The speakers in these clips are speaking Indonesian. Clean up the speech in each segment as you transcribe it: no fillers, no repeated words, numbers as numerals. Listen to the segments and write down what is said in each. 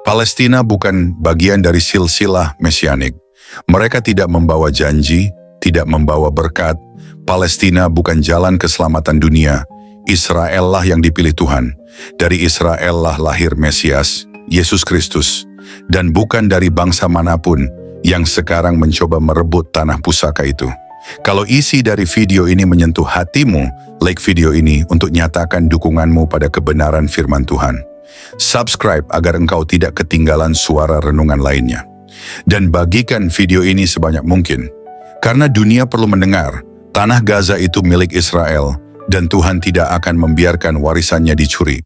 Palestina bukan bagian dari silsilah mesianik. Mereka tidak membawa janji, tidak membawa berkat. Palestina bukan jalan keselamatan dunia. Israel lah yang dipilih Tuhan. Dari Israel lah lahir Mesias, Yesus Kristus. Dan bukan dari bangsa manapun yang sekarang mencoba merebut tanah pusaka itu. Kalau isi dari video ini menyentuh hatimu, like video ini untuk nyatakan dukunganmu pada kebenaran firman Tuhan. Subscribe agar engkau tidak ketinggalan suara renungan lainnya. Dan bagikan video ini sebanyak mungkin. Karena dunia perlu mendengar, tanah Gaza itu milik Israel, dan Tuhan tidak akan membiarkan warisannya dicuri.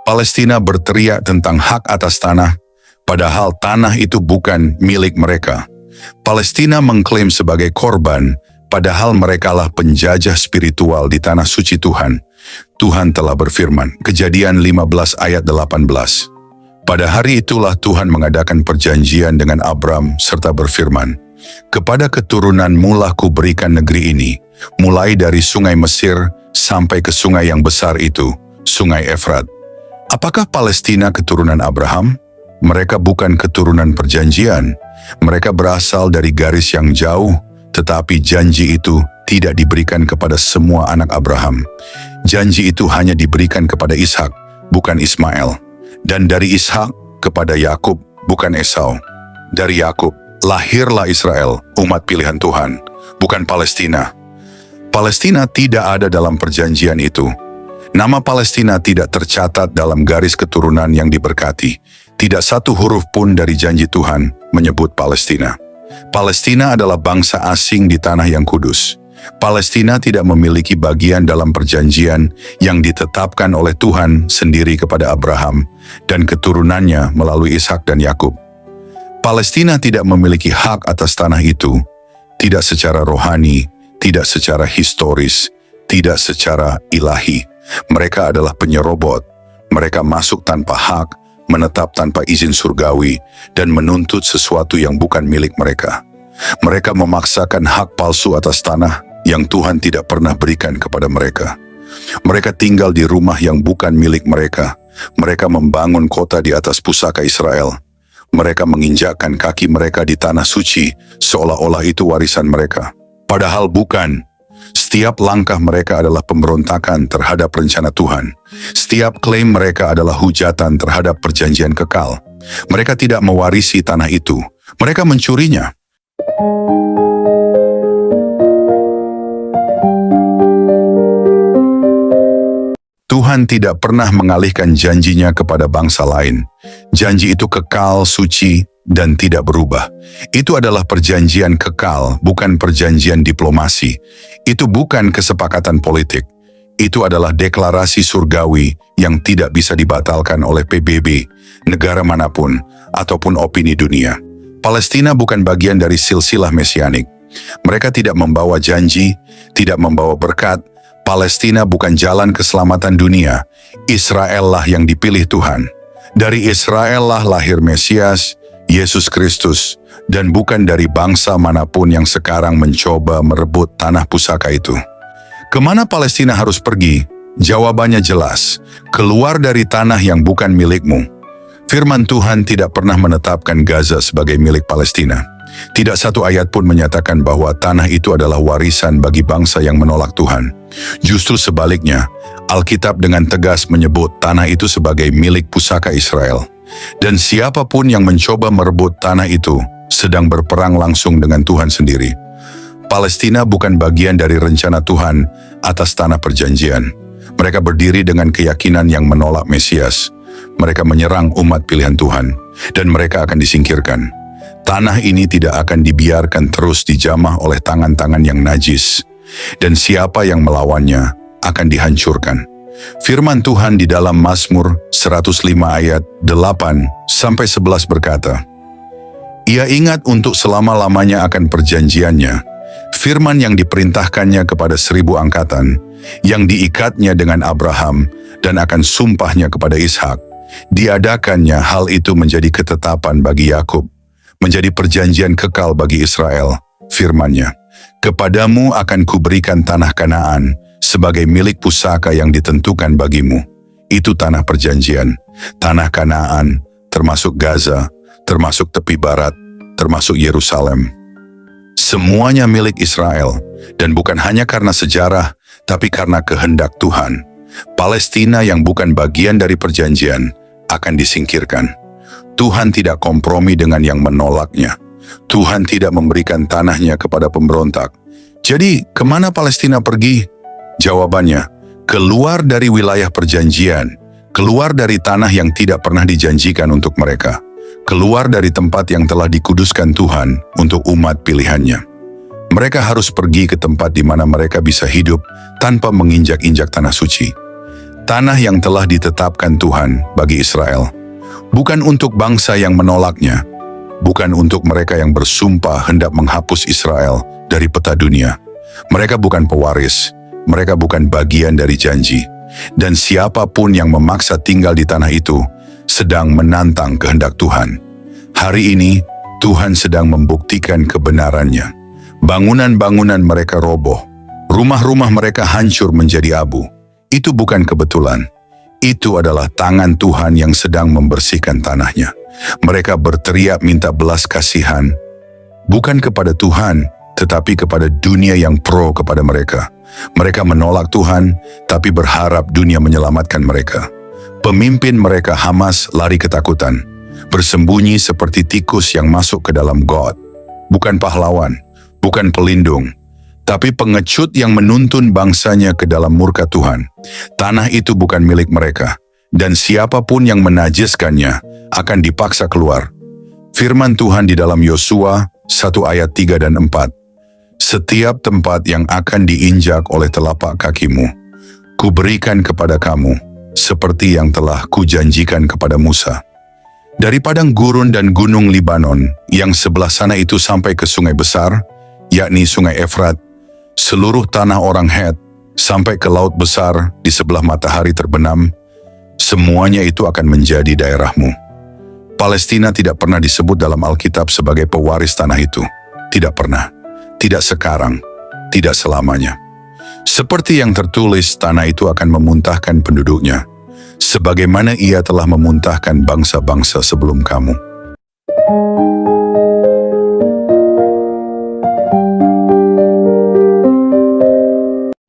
Palestina berteriak tentang hak atas tanah, padahal tanah itu bukan milik mereka. Palestina mengklaim sebagai korban, padahal merekalah penjajah spiritual di tanah suci Tuhan. Tuhan telah berfirman, Kejadian 15 ayat 18. Pada hari itulah Tuhan mengadakan perjanjian dengan Abram serta berfirman, kepada keturunanmu lah kuberikan negeri ini, mulai dari sungai Mesir sampai ke sungai yang besar itu, sungai Efrat. Apakah Palestina keturunan Abraham? Mereka bukan keturunan perjanjian. Mereka berasal dari garis yang jauh, tetapi janji itu tidak diberikan kepada semua anak Abraham. Janji itu hanya diberikan kepada Ishak, bukan Ismail. Dan dari Ishak kepada Yakub, bukan Esau. Dari Yakub lahirlah Israel, umat pilihan Tuhan, bukan Palestina. Palestina tidak ada dalam perjanjian itu. Nama Palestina tidak tercatat dalam garis keturunan yang diberkati. Tidak satu huruf pun dari janji Tuhan menyebut Palestina. Palestina adalah bangsa asing di tanah yang kudus. Palestina tidak memiliki bagian dalam perjanjian yang ditetapkan oleh Tuhan sendiri kepada Abraham dan keturunannya melalui Ishak dan Yakub. Palestina tidak memiliki hak atas tanah itu, tidak secara rohani, tidak secara historis, tidak secara ilahi. Mereka adalah penyerobot. Mereka masuk tanpa hak, menetap tanpa izin surgawi, dan menuntut sesuatu yang bukan milik mereka. Mereka memaksakan hak palsu atas tanah yang Tuhan tidak pernah berikan kepada mereka. Mereka tinggal di rumah yang bukan milik mereka. Mereka membangun kota di atas pusaka Israel. Mereka menginjakkan kaki mereka di tanah suci, seolah-olah itu warisan mereka. Padahal bukan. Setiap langkah mereka adalah pemberontakan terhadap rencana Tuhan. Setiap klaim mereka adalah hujatan terhadap perjanjian kekal. Mereka tidak mewarisi tanah itu. Mereka mencurinya. Tuhan tidak pernah mengalihkan janjinya kepada bangsa lain. Janji itu kekal, suci, dan tidak berubah. Itu adalah perjanjian kekal, bukan perjanjian diplomasi. Itu bukan kesepakatan politik. Itu adalah deklarasi surgawi yang tidak bisa dibatalkan oleh PBB, negara manapun, ataupun opini dunia. Palestina bukan bagian dari silsilah mesianik. Mereka tidak membawa janji, tidak membawa berkat. Palestina bukan jalan keselamatan dunia. Israel lah yang dipilih Tuhan. Dari Israel lah lahir Mesias, Yesus Kristus, dan bukan dari bangsa manapun yang sekarang mencoba merebut tanah pusaka itu. Kemana Palestina harus pergi? Jawabannya jelas, keluar dari tanah yang bukan milikmu. Firman Tuhan tidak pernah menetapkan Gaza sebagai milik Palestina. Tidak satu ayat pun menyatakan bahwa tanah itu adalah warisan bagi bangsa yang menolak Tuhan. Justru sebaliknya, Alkitab dengan tegas menyebut tanah itu sebagai milik pusaka Israel. Dan siapapun yang mencoba merebut tanah itu sedang berperang langsung dengan Tuhan sendiri. Palestina bukan bagian dari rencana Tuhan atas tanah perjanjian. Mereka berdiri dengan keyakinan yang menolak Mesias. Mereka menyerang umat pilihan Tuhan, dan mereka akan disingkirkan. Tanah ini tidak akan dibiarkan terus dijamah oleh tangan-tangan yang najis, dan siapa yang melawannya akan dihancurkan. Firman Tuhan di dalam Mazmur 105 ayat 8-11 berkata, Ia ingat untuk selama-lamanya akan perjanjiannya, firman yang diperintahkannya kepada 1000 angkatan, yang diikatnya dengan Abraham dan akan sumpahnya kepada Ishak. Diadakannya hal itu menjadi ketetapan bagi Yakub, menjadi perjanjian kekal bagi Israel. Firman-Nya, Kepadamu akan kuberikan tanah Kanaan sebagai milik pusaka yang ditentukan bagimu. Itu tanah perjanjian, tanah Kanaan, termasuk Gaza, termasuk tepi barat, termasuk Yerusalem. Semuanya milik Israel, dan bukan hanya karena sejarah, tapi karena kehendak Tuhan. Palestina yang bukan bagian dari perjanjian akan disingkirkan. Tuhan tidak kompromi dengan yang menolaknya. Tuhan tidak memberikan tanahnya kepada pemberontak. Jadi, kemana Palestina pergi? Jawabannya, keluar dari wilayah perjanjian, keluar dari tanah yang tidak pernah dijanjikan untuk mereka, keluar dari tempat yang telah dikuduskan Tuhan untuk umat pilihannya. Mereka harus pergi ke tempat di mana mereka bisa hidup tanpa menginjak-injak tanah suci. Tanah yang telah ditetapkan Tuhan bagi Israel. Bukan untuk bangsa yang menolaknya, bukan untuk mereka yang bersumpah hendak menghapus Israel dari peta dunia. Mereka bukan pewaris, mereka bukan bagian dari janji. Dan siapapun yang memaksa tinggal di tanah itu sedang menantang kehendak Tuhan. Hari ini, Tuhan sedang membuktikan kebenarannya. Bangunan-bangunan mereka roboh, rumah-rumah mereka hancur menjadi abu. Itu bukan kebetulan. Itu adalah tangan Tuhan yang sedang membersihkan tanahnya. Mereka berteriak minta belas kasihan, bukan kepada Tuhan, tetapi kepada dunia yang pro kepada mereka. Mereka menolak Tuhan, tapi berharap dunia menyelamatkan mereka. Pemimpin mereka Hamas lari ketakutan, bersembunyi seperti tikus yang masuk ke dalam got. Bukan pahlawan, bukan pelindung, tapi pengecut yang menuntun bangsanya ke dalam murka Tuhan. Tanah itu bukan milik mereka, dan siapapun yang menajiskannya akan dipaksa keluar. Firman Tuhan di dalam Yosua 1 ayat 3 dan 4. Setiap tempat yang akan diinjak oleh telapak kakimu, kuberikan kepada kamu, seperti yang telah kujanjikan kepada Musa. Dari padang gurun dan gunung Libanon, yang sebelah sana itu sampai ke sungai besar, yakni sungai Efrat, seluruh tanah orang Het, sampai ke laut besar di sebelah matahari terbenam, semuanya itu akan menjadi daerahmu. Palestina tidak pernah disebut dalam Alkitab sebagai pewaris tanah itu. Tidak pernah. Tidak sekarang. Tidak selamanya. Seperti yang tertulis, tanah itu akan memuntahkan penduduknya, sebagaimana ia telah memuntahkan bangsa-bangsa sebelum kamu.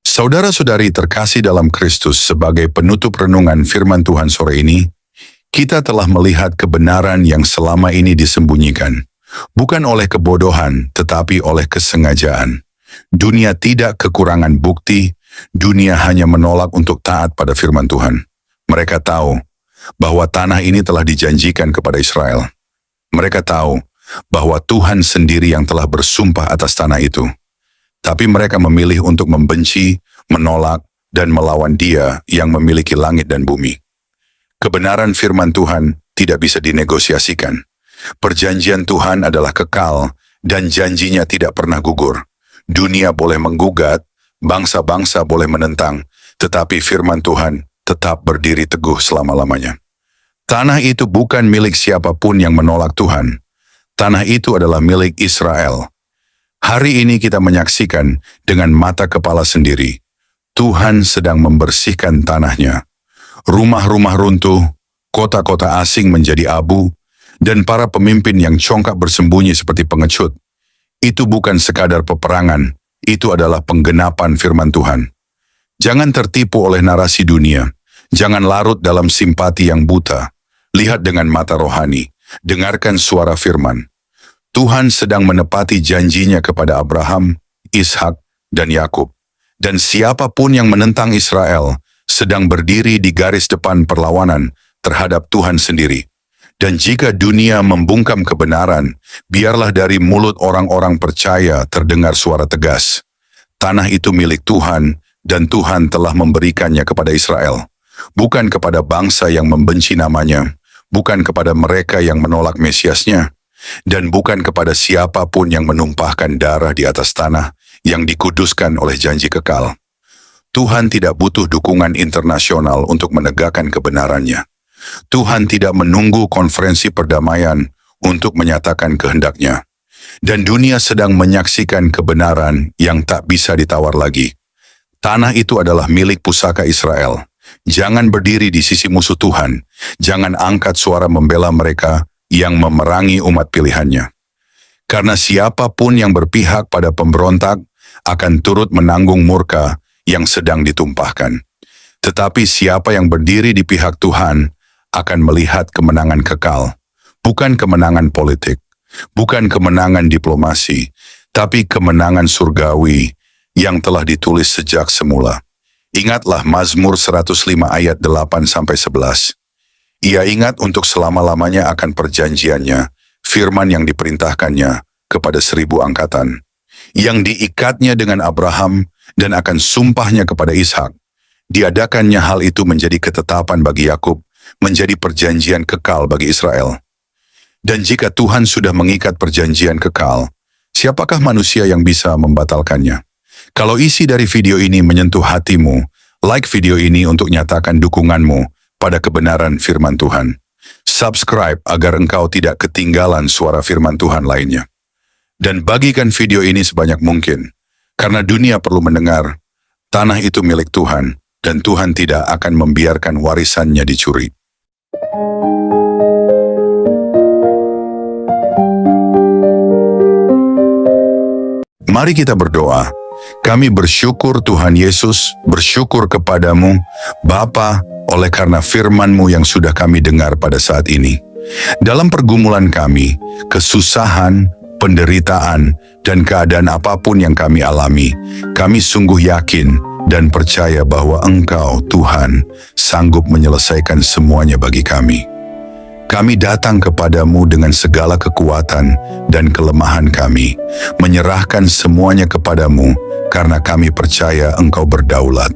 Saudara-saudari terkasih dalam Kristus, sebagai penutup renungan firman Tuhan sore ini, kita telah melihat kebenaran yang selama ini disembunyikan, bukan oleh kebodohan, tetapi oleh kesengajaan. Dunia tidak kekurangan bukti, dunia hanya menolak untuk taat pada firman Tuhan. Mereka tahu bahwa tanah ini telah dijanjikan kepada Israel. Mereka tahu bahwa Tuhan sendiri yang telah bersumpah atas tanah itu. Tapi mereka memilih untuk membenci, menolak, dan melawan Dia yang memiliki langit dan bumi. Kebenaran firman Tuhan tidak bisa dinegosiasikan. Perjanjian Tuhan adalah kekal, dan janjinya tidak pernah gugur. Dunia boleh menggugat, bangsa-bangsa boleh menentang, tetapi firman Tuhan tetap berdiri teguh selama-lamanya. Tanah itu bukan milik siapapun yang menolak Tuhan. Tanah itu adalah milik Israel. Hari ini kita menyaksikan dengan mata kepala sendiri, Tuhan sedang membersihkan tanahnya. Rumah-rumah runtuh, kota-kota asing menjadi abu, dan para pemimpin yang congkak bersembunyi seperti pengecut. Itu bukan sekadar peperangan, itu adalah penggenapan firman Tuhan. Jangan tertipu oleh narasi dunia, jangan larut dalam simpati yang buta. Lihat dengan mata rohani, dengarkan suara firman. Tuhan sedang menepati janjinya kepada Abraham, Ishak, dan Yakub. Dan siapapun yang menentang Israel sedang berdiri di garis depan perlawanan terhadap Tuhan sendiri. Dan jika dunia membungkam kebenaran, biarlah dari mulut orang-orang percaya terdengar suara tegas. Tanah itu milik Tuhan, dan Tuhan telah memberikannya kepada Israel. Bukan kepada bangsa yang membenci namanya, bukan kepada mereka yang menolak Mesiasnya, dan bukan kepada siapapun yang menumpahkan darah di atas tanah yang dikuduskan oleh janji kekal. Tuhan tidak butuh dukungan internasional untuk menegakkan kebenarannya. Tuhan tidak menunggu konferensi perdamaian untuk menyatakan kehendaknya. Dan dunia sedang menyaksikan kebenaran yang tak bisa ditawar lagi. Tanah itu adalah milik pusaka Israel. Jangan berdiri di sisi musuh Tuhan. Jangan angkat suara membela mereka yang memerangi umat pilihannya. Karena siapapun yang berpihak pada pemberontak akan turut menanggung murka yang sedang ditumpahkan. Tetapi siapa yang berdiri di pihak Tuhan akan melihat kemenangan kekal. Bukan kemenangan politik, bukan kemenangan diplomasi, tapi kemenangan surgawi yang telah ditulis sejak semula. Ingatlah Mazmur 105 ayat 8-11. Ia ingat untuk selama-lamanya akan perjanjiannya, firman yang diperintahkannya kepada 1000 angkatan, yang diikatnya dengan Abraham dan akan sumpahnya kepada Ishak. Diadakannya hal itu menjadi ketetapan bagi Yakub, menjadi perjanjian kekal bagi Israel. Dan jika Tuhan sudah mengikat perjanjian kekal, siapakah manusia yang bisa membatalkannya? Kalau isi dari video ini menyentuh hatimu, like video ini untuk nyatakan dukunganmu pada kebenaran firman Tuhan. Subscribe agar engkau tidak ketinggalan suara firman Tuhan lainnya. Dan bagikan video ini sebanyak mungkin, karena dunia perlu mendengar, tanah itu milik Tuhan, dan Tuhan tidak akan membiarkan warisannya dicuri. Mari kita berdoa. Kami bersyukur Tuhan Yesus, bersyukur kepadamu, Bapa, oleh karena firman-Mu yang sudah kami dengar pada saat ini. Dalam pergumulan kami, kesusahan, penderitaan, dan keadaan apapun yang kami alami, kami sungguh yakin dan percaya bahwa Engkau, Tuhan, sanggup menyelesaikan semuanya bagi kami. Kami datang kepadamu dengan segala kekuatan dan kelemahan kami, menyerahkan semuanya kepadamu karena kami percaya Engkau berdaulat.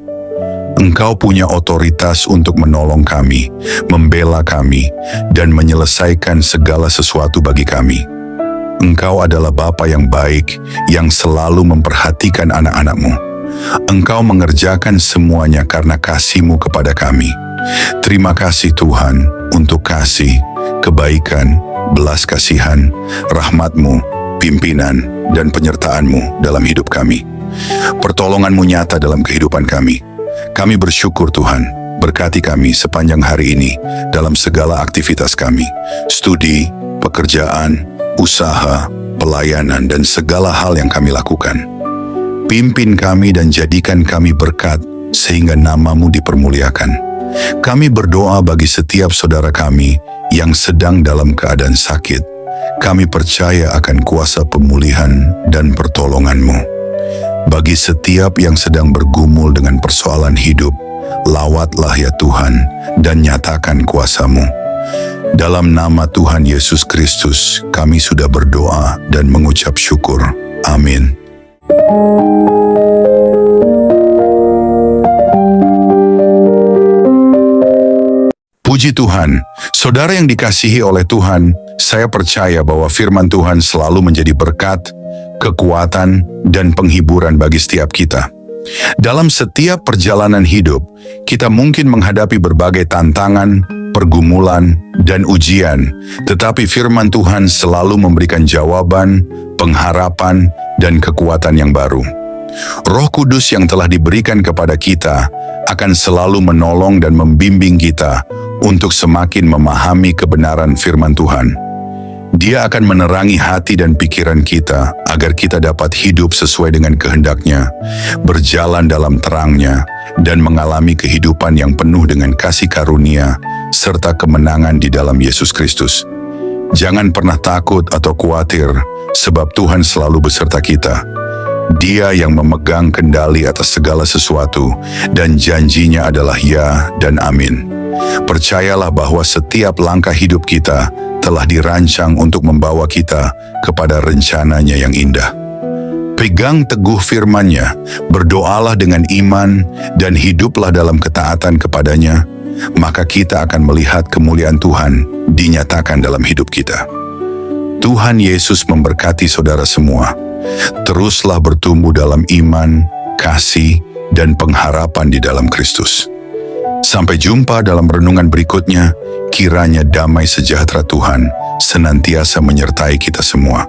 Engkau punya otoritas untuk menolong kami, membela kami, dan menyelesaikan segala sesuatu bagi kami. Engkau adalah Bapa yang baik, yang selalu memperhatikan anak-anak-Mu. Engkau mengerjakan semuanya karena kasih-Mu kepada kami. Terima kasih Tuhan untuk kasih, kebaikan, belas kasihan, rahmat-Mu, pimpinan, dan penyertaan-Mu dalam hidup kami. Pertolongan-Mu nyata dalam kehidupan kami. Kami bersyukur Tuhan, berkati kami sepanjang hari ini dalam segala aktivitas kami, studi, pekerjaan, usaha, pelayanan, dan segala hal yang kami lakukan. Pimpin kami dan jadikan kami berkat sehingga nama-Mu dipermuliakan. Kami berdoa bagi setiap saudara kami yang sedang dalam keadaan sakit. Kami percaya akan kuasa pemulihan dan pertolongan-Mu. Bagi setiap yang sedang bergumul dengan persoalan hidup, lawatlah ya Tuhan dan nyatakan kuasa-Mu. Dalam nama Tuhan Yesus Kristus, kami sudah berdoa dan mengucap syukur. Amin. Puji Tuhan, saudara yang dikasihi oleh Tuhan, saya percaya bahwa firman Tuhan selalu menjadi berkat, kekuatan, dan penghiburan bagi setiap kita. Dalam setiap perjalanan hidup, kita mungkin menghadapi berbagai tantangan, pergumulan, dan ujian, tetapi firman Tuhan selalu memberikan jawaban, pengharapan, dan kekuatan yang baru. Roh Kudus yang telah diberikan kepada kita akan selalu menolong dan membimbing kita untuk semakin memahami kebenaran firman Tuhan. Dia akan menerangi hati dan pikiran kita agar kita dapat hidup sesuai dengan kehendak-Nya, berjalan dalam terang-Nya, dan mengalami kehidupan yang penuh dengan kasih karunia serta kemenangan di dalam Yesus Kristus. Jangan pernah takut atau khawatir, sebab Tuhan selalu beserta kita. Dia yang memegang kendali atas segala sesuatu, dan janjinya adalah ya dan amin. Percayalah bahwa setiap langkah hidup kita telah dirancang untuk membawa kita kepada rencananya yang indah. Pegang teguh firman-Nya, berdoalah dengan iman, dan hiduplah dalam ketaatan kepadanya, maka kita akan melihat kemuliaan Tuhan dinyatakan dalam hidup kita. Tuhan Yesus memberkati saudara semua. Teruslah bertumbuh dalam iman, kasih, dan pengharapan di dalam Kristus. Sampai jumpa dalam renungan berikutnya, kiranya damai sejahtera Tuhan senantiasa menyertai kita semua.